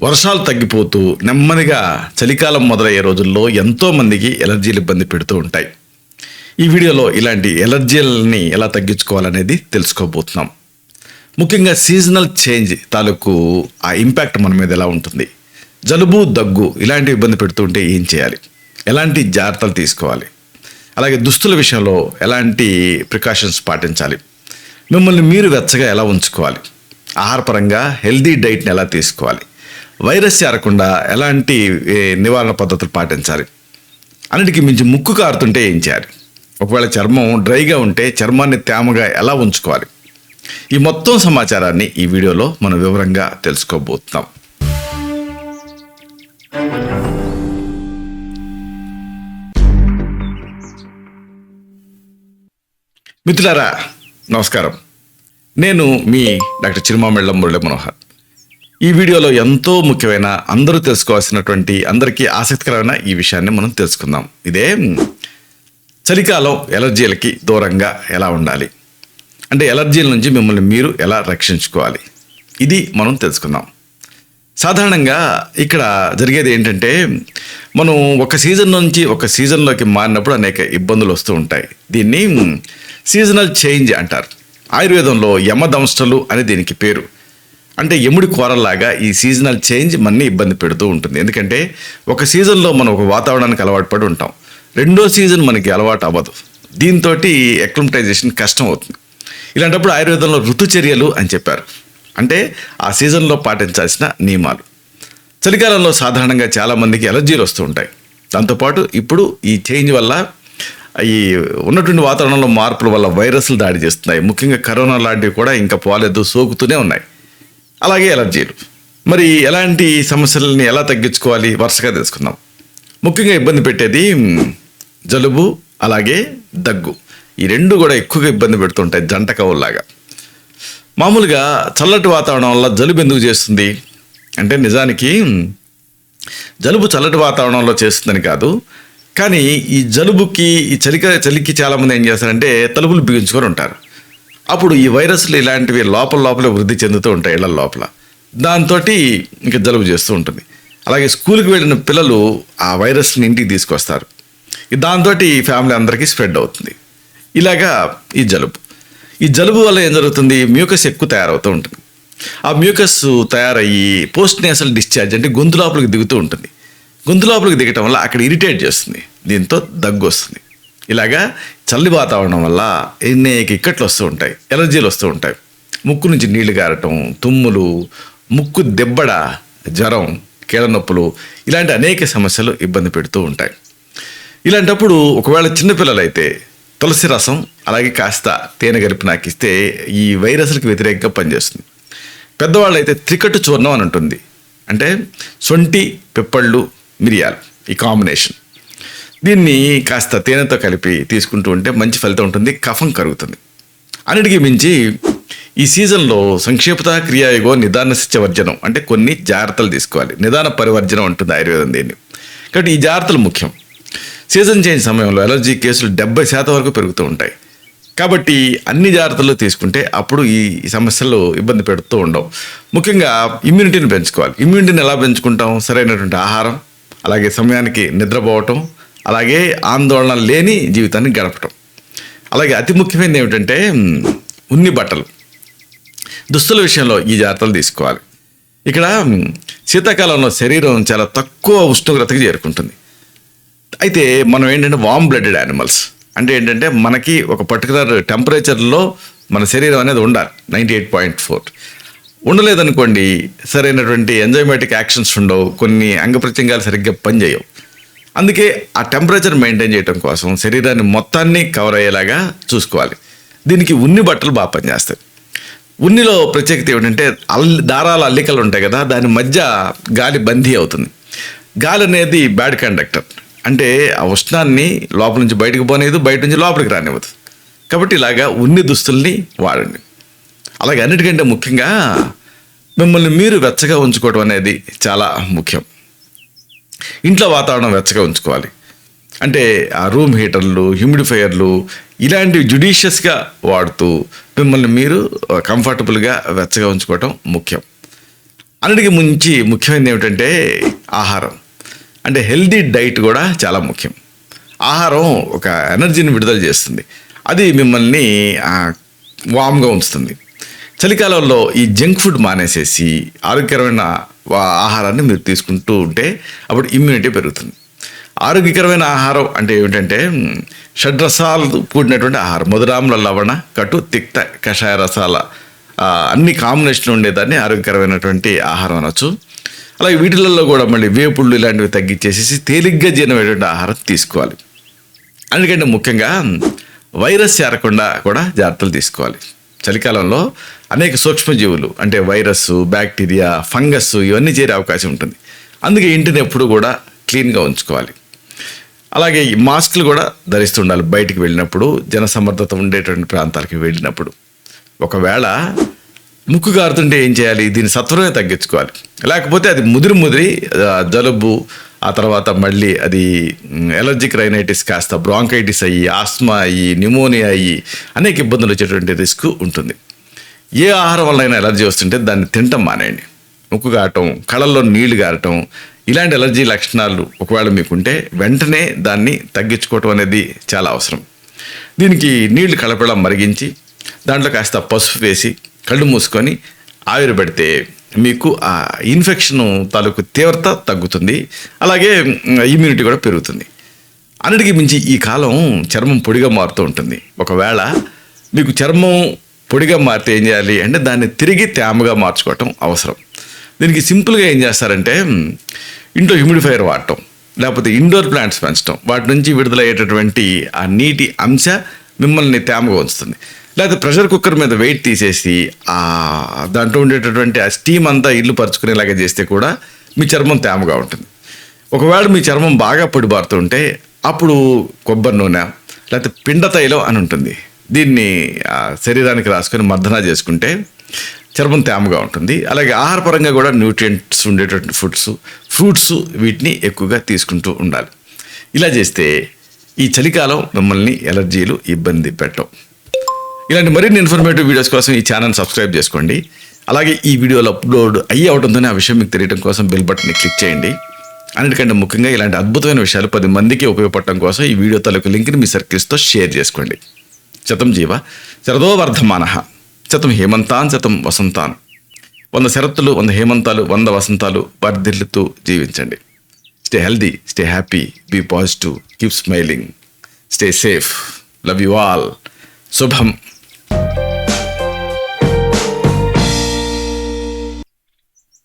వర్షాలు తగ్గిపోతూ నెమ్మదిగా చలికాలం మొదలయ్యే రోజుల్లో ఎంతోమందికి ఎలర్జీలు ఇబ్బంది పెడుతూ ఉంటాయి. ఈ వీడియోలో ఇలాంటి ఎలర్జీలని ఎలా తగ్గించుకోవాలనేది తెలుసుకోబోతున్నాం. ముఖ్యంగా సీజనల్ చేంజ్ తాలూకు ఆ ఇంపాక్ట్ మన మీద ఎలా ఉంటుంది, జలుబు దగ్గు ఇలాంటి ఇబ్బంది పెడుతుంటే ఏం చేయాలి, ఎలాంటి జాగ్రత్తలు తీసుకోవాలి, అలాగే దుస్తుల విషయంలో ఎలాంటి ప్రికాషన్స్ పాటించాలి, మిమ్మల్ని మీరు వెచ్చగా ఎలా ఉంచుకోవాలి, ఆహారపరంగా హెల్దీ డైట్ని ఎలా తీసుకోవాలి, వైరస్ చేరకుండా ఎలాంటి నివారణ పద్ధతులు పాటించాలి, అన్నిటికీ మించి ముక్కు కారుతుంటే ఏం చేయాలి, ఒకవేళ చర్మం డ్రైగా ఉంటే చర్మాన్ని తేమగా ఎలా ఉంచుకోవాలి, ఈ మొత్తం సమాచారాన్ని ఈ వీడియోలో మనం వివరంగా తెలుసుకోబోతున్నాం. మిత్రులారా నమస్కారం, నేను మీ డాక్టర్ చిరుమామిళ్ళ మురళి మనోహర్. ఈ వీడియోలో ఎంతో ముఖ్యమైన, అందరూ తెలుసుకోవాల్సినటువంటి, అందరికీ ఆసక్తికరమైన ఈ విషయాన్ని మనం తెలుసుకుందాం. ఇదే చలికాలం ఎలర్జీలకి దూరంగా ఎలా ఉండాలి, అంటే ఎలర్జీల నుంచి మిమ్మల్ని మీరు ఎలా రక్షించుకోవాలి, ఇది మనం తెలుసుకుందాం. సాధారణంగా ఇక్కడ జరిగేది ఏంటంటే, మనం ఒక సీజన్ నుంచి ఒక సీజన్లోకి మారినప్పుడు అనేక ఇబ్బందులు వస్తూ ఉంటాయి. దీన్ని సీజనల్ చేంజ్ అంటారు. ఆయుర్వేదంలో యమదంష్టలు అని దీనికి పేరు. అంటే యముడి కోరల్లాగా ఈ సీజనల్ చేంజ్ మనని ఇబ్బంది పెడుతూ ఉంటుంది. ఎందుకంటే ఒక సీజన్లో మనం ఒక వాతావరణానికి అలవాటు పడి ఉంటాం, రెండో సీజన్ మనకి అలవాటు అవ్వదు. దీంతో అక్లిమటైజేషన్ కష్టం అవుతుంది. ఇలాంటప్పుడు ఆయుర్వేదంలో ఋతుచర్యలు అని చెప్పారు, అంటే ఆ సీజన్లో పాటించాల్సిన నియమాలు. చలికాలంలో సాధారణంగా చాలామందికి ఎలర్జీలు వస్తూ ఉంటాయి. దాంతోపాటు ఇప్పుడు ఈ చేంజ్ వల్ల, ఈ ఉన్నటువంటి వాతావరణంలో మార్పుల వల్ల వైరస్లు దాడి చేస్తున్నాయి. ముఖ్యంగా కరోనా లాంటివి కూడా ఇంకా పోలేదు, సోకుతూనే ఉన్నాయి. అలాగే ఎలర్జీలు. మరి ఎలాంటి సమస్యలని ఎలా తగ్గించుకోవాలి వరుసగా తెలుసుకుందాం. ముఖ్యంగా ఇబ్బంది పెట్టేది జలుబు, అలాగే దగ్గు. ఈ రెండు కూడా ఎక్కువగా ఇబ్బంది పెడుతుంటాయి, జంట కవుల్లాగా. మామూలుగా చల్లటి వాతావరణం వల్ల జలుబు ఎందుకు చేస్తుంది అంటే, నిజానికి జలుబు చల్లటి వాతావరణంలో చేస్తుందని కాదు, కానీ ఈ జలుబుకి, ఈ చలికి చాలామంది ఏం చేస్తారంటే తలుపులు బిగించుకొని ఉంటారు. అప్పుడు ఈ వైరస్లు ఇలాంటివి లోపలే వృద్ధి చెందుతూ ఉంటాయి ఇళ్ల లోపల. దాంతో ఇంకా జలుబు చేస్తూ ఉంటుంది. అలాగే స్కూల్కి వెళ్ళిన పిల్లలు ఆ వైరస్ని ఇంటికి తీసుకొస్తారు. దాంతో ఫ్యామిలీ అందరికీ స్ప్రెడ్ అవుతుంది. ఇలాగా ఈ జలుబు వల్ల ఏం జరుగుతుంది, మ్యూకస్ ఎక్కువ తయారవుతూ ఉంటుంది. ఆ మ్యూకస్ తయారయ్యి పోస్ట్ నేసల్ డిశ్చార్జ్ అంటే గొంతు లోపలికి దిగుతూ ఉంటుంది. గొంతు లోపలికి దిగటం వల్ల అక్కడ ఇరిటేట్ చేస్తుంది, దీంతో దగ్గు వస్తుంది. ఇలాగా చల్లి వాతావరణం వల్ల అనేక ఇక్కట్లు వస్తూ ఉంటాయి, ఎలర్జీలు వస్తూ ఉంటాయి. ముక్కు నుంచి నీళ్లు గారటం, తుమ్ములు, ముక్కు దెబ్బడ, జ్వరం, కీళ్ళ నొప్పులు, ఇలాంటి అనేక సమస్యలు ఇబ్బంది పెడుతూ ఉంటాయి. ఇలాంటప్పుడు ఒకవేళ చిన్నపిల్లలైతే తులసి రసం అలాగే కాస్త తేనె కలిపి నాకిస్తే ఈ వైరస్లకు వ్యతిరేకంగా పనిచేస్తుంది. పెద్దవాళ్ళు అయితే త్రికట్టు చూర్ణం అని ఉంటుంది, అంటే సొంటి, పిప్పళ్ళు, మిరియాలు ఈ కాంబినేషన్. దీన్ని కాస్త తేనెతో కలిపి తీసుకుంటూ ఉంటే మంచి ఫలితం ఉంటుంది, కఫం కరుగుతుంది. అన్నిటికీ మించి ఈ సీజన్లో సంక్షేపత క్రియాయోగో నిదాన శిత్యవర్జనం అంటే కొన్ని జాగ్రత్తలు తీసుకోవాలి. నిదాన పరివర్జనం ఉంటుంది ఆయుర్వేదం దీన్ని. కాబట్టి ఈ జాగ్రత్తలు ముఖ్యం. సీజన్ చేంజ్ సమయంలో ఎలర్జీ కేసులు 70% వరకు పెరుగుతూ ఉంటాయి. కాబట్టి అన్ని జాగ్రత్తలు తీసుకుంటే అప్పుడు ఈ సమస్యలు ఇబ్బంది పెడుతూ ఉండవు. ముఖ్యంగా ఇమ్యూనిటీని పెంచుకోవాలి. ఇమ్యూనిటీని ఎలా పెంచుకుంటాం, సరైనటువంటి ఆహారం, అలాగే సమయానికి నిద్రపోవటం, అలాగే ఆందోళన లేని జీవితాన్ని గడపటం. అలాగే అతి ముఖ్యమైనది ఏమిటంటే ఉన్ని బట్టలు, దుస్తుల విషయంలో ఈ జాగ్రత్తలు తీసుకోవాలి. ఇక్కడ శీతాకాలంలో శరీరం చాలా తక్కువ ఉష్ణోగ్రతకి చేరుకుంటుంది. అయితే మనం ఏంటంటే వామ్ బ్లడెడ్ యానిమల్స్, అంటే ఏంటంటే మనకి ఒక పర్టికులర్ టెంపరేచర్లో మన శరీరం అనేది ఉండాలి. 98.4 ఉండలేదనుకోండి, సరైనటువంటి ఎంజైమాటిక్ యాక్షన్స్ ఉండవు, కొన్ని అంగప్రత్యంగాలు సరిగ్గా పనిచేయవు. అందుకే ఆ టెంపరేచర్ మెయింటైన్ చేయడం కోసం శరీరాన్ని మొత్తాన్ని కవర్ అయ్యేలాగా చూసుకోవాలి. దీనికి ఉన్ని బట్టలు బాగా పనిచేస్తాయి. ఉన్నిలో ప్రత్యేకత ఏమిటంటే దారాల అల్లికలు ఉంటాయి కదా, దాని మధ్య గాలి బందీ అవుతుంది. గాలి అనేది బ్యాడ్ కండక్టర్, అంటే ఆ ఉష్ణాన్ని లోపల నుంచి బయటకు పోనేది, బయట నుంచి లోపలికి రానివ్వదు. కాబట్టి ఇలాగా ఉన్ని దుస్తుల్ని వాడండి. అలాగే అన్నిటికంటే ముఖ్యంగా మిమ్మల్ని మీరు వెచ్చగా ఉంచుకోవడం అనేది చాలా ముఖ్యం. ఇంట్లో వాతావరణం వెచ్చగా ఉంచుకోవాలి. అంటే ఆ రూమ్ హీటర్లు, హ్యూమిడిఫైయర్లు ఇలాంటివి జుడిషియస్గా వాడుతూ మిమ్మల్ని మీరు కంఫర్టబుల్గా వెచ్చగా ఉంచుకోవటం ముఖ్యం. అన్నిటికీ మించి ముఖ్యమైనది ఏమిటంటే ఆహారం. అంటే హెల్దీ డైట్ కూడా చాలా ముఖ్యం. ఆహారం ఒక ఎనర్జీని విడుదల చేస్తుంది, అది మిమ్మల్ని వామ్గా ఉంచుతుంది. చలికాలంలో ఈ జంక్ ఫుడ్ మానేసేసి ఆరోగ్యకరమైన ఆహారాన్ని మీరు తీసుకుంటూ ఉంటే అప్పుడు ఇమ్యూనిటీ పెరుగుతుంది. ఆరోగ్యకరమైన ఆహారం అంటే ఏమిటంటే షడ్రసాలు కూడినటువంటి ఆహారం, మధురాముల లవణ కటు తిక్త కషాయ రసాల అన్ని కాంబినేషన్ ఉండేదాన్ని ఆరోగ్యకరమైనటువంటి ఆహారం అనొచ్చు. అలాగే వీటిలలో కూడా మళ్ళీ వేపుళ్ళు ఇలాంటివి తగ్గించేసేసి తేలిగ్గా జీర్ణమైనటువంటి ఆహారం తీసుకోవాలి. అందుకంటే ముఖ్యంగా వైరస్ చేరకుండా కూడా జాగ్రత్తలు తీసుకోవాలి. చలికాలంలో అనేక సూక్ష్మజీవులు అంటే వైరస్, బ్యాక్టీరియా, ఫంగస్ ఇవన్నీ చేరే అవకాశం ఉంటుంది. అందుకే ఇంటిని ఎప్పుడు కూడా క్లీన్గా ఉంచుకోవాలి. అలాగే ఈ మాస్కులు కూడా ధరిస్తుండాలి బయటికి వెళ్ళినప్పుడు, జనసమర్థత ఉండేటువంటి ప్రాంతాలకు వెళ్ళినప్పుడు. ఒకవేళ ముక్కు కారుతుంటే ఏం చేయాలి? దీన్ని సత్వరమే తగ్గించుకోవాలి. లేకపోతే అది ముదిరి జలుబు, ఆ తర్వాత మళ్ళీ అది ఎలర్జిక్ రైనైటిస్ కాస్త బ్రాంకైటిస్ అయ్యి, ఆస్మా అయ్యి, న్యూమోనియా అయ్యి అనేక ఇబ్బందులు వచ్చేటువంటి రిస్క్ ఉంటుంది. ఏ ఆహారం వల్ల అయినా ఎలర్జీ వస్తుంటే దాన్ని తినటం మానేయండి. ముక్కు కారటం, కళ్ళల్లో నీళ్లు గారటం ఇలాంటి ఎలర్జీ లక్షణాలు ఒకవేళ మీకుంటే వెంటనే దాన్ని తగ్గించుకోవటం అనేది చాలా అవసరం. దీనికి నీళ్లు కలపడ మరిగించి దాంట్లో కాస్త పసుపు వేసి కళ్ళు మూసుకొని ఆవిరి పెడితే మీకు ఆ ఇన్ఫెక్షన్ తాలూకు తీవ్రత తగ్గుతుంది. అలాగే ఇమ్యూనిటీ కూడా పెరుగుతుంది. అన్నిటికీ మించి ఈ కాలం చర్మం పొడిగా మారుతూ ఉంటుంది. ఒకవేళ మీకు చర్మం పొడిగా మారితే ఏం చేయాలి అంటే దాన్ని తిరిగి తేమగా మార్చుకోవటం అవసరం. దీనికి సింపుల్గా ఏం చేస్తారంటే ఇంట్లో హ్యూమిడిఫైయర్ వాడటం, లేకపోతే ఇండోర్ ప్లాంట్స్ పెంచడం. వాటి నుంచి విడుదలయ్యేటటువంటి ఆ నీటి అంశ మిమ్మల్ని తేమగా ఉంచుతుంది. లేకపోతే ప్రెషర్ కుక్కర్ మీద వెయిట్ తీసేసి దాంట్లో ఉండేటటువంటి ఆ స్టీమ్ అంతా ఇల్లు పరుచుకునేలాగా చేస్తే కూడా మీ చర్మం తేమగా ఉంటుంది. ఒకవేళ మీ చర్మం బాగా పొడిబారుతుంటే అప్పుడు కొబ్బరి నూనె లేకపోతే పిండ తైలం అని ఉంటుంది, దీన్ని శరీరానికి రాసుకొని మర్దన చేసుకుంటే చర్మం తేమగా ఉంటుంది. అలాగే ఆహారపరంగా కూడా న్యూట్రియంట్స్ ఉండేటటువంటి ఫ్రూట్స్ వీటిని ఎక్కువగా తీసుకుంటూ ఉండాలి. ఇలా చేస్తే ఈ చలికాలం మిమ్మల్ని ఎలర్జీలు ఇబ్బంది పెట్టవు. ఇలాంటి మరిన్ని ఇన్ఫర్మేటివ్ వీడియోస్ కోసం ఈ ఛానల్ సబ్స్క్రైబ్ చేసుకోండి. అలాగే ఈ వీడియోలో అప్లోడ్ అయ్యి అవడంతోనే ఆ విషయం మీకు తెలియడం కోసం బెల్ బటన్ని క్లిక్ చేయండి. అన్నిటికంటే ముఖ్యంగా ఇలాంటి అద్భుతమైన విషయాలు 10 మందికి ఉపయోగపడటం కోసం ఈ వీడియో తాలూకు లింక్ని మీ సర్కిల్స్తో షేర్ చేసుకోండి. శతం జీవ శరదో వర్ధమానః, శతం హేమంతాన్ శతం వసంతాన్. 100 శరత్తులు, 100 హేమంతాలు, 100 వసంతాలు వర్ధిల్లుతూ జీవించండి. Stay healthy, stay happy, be positive, keep smiling, stay safe. Love you all. శుభం.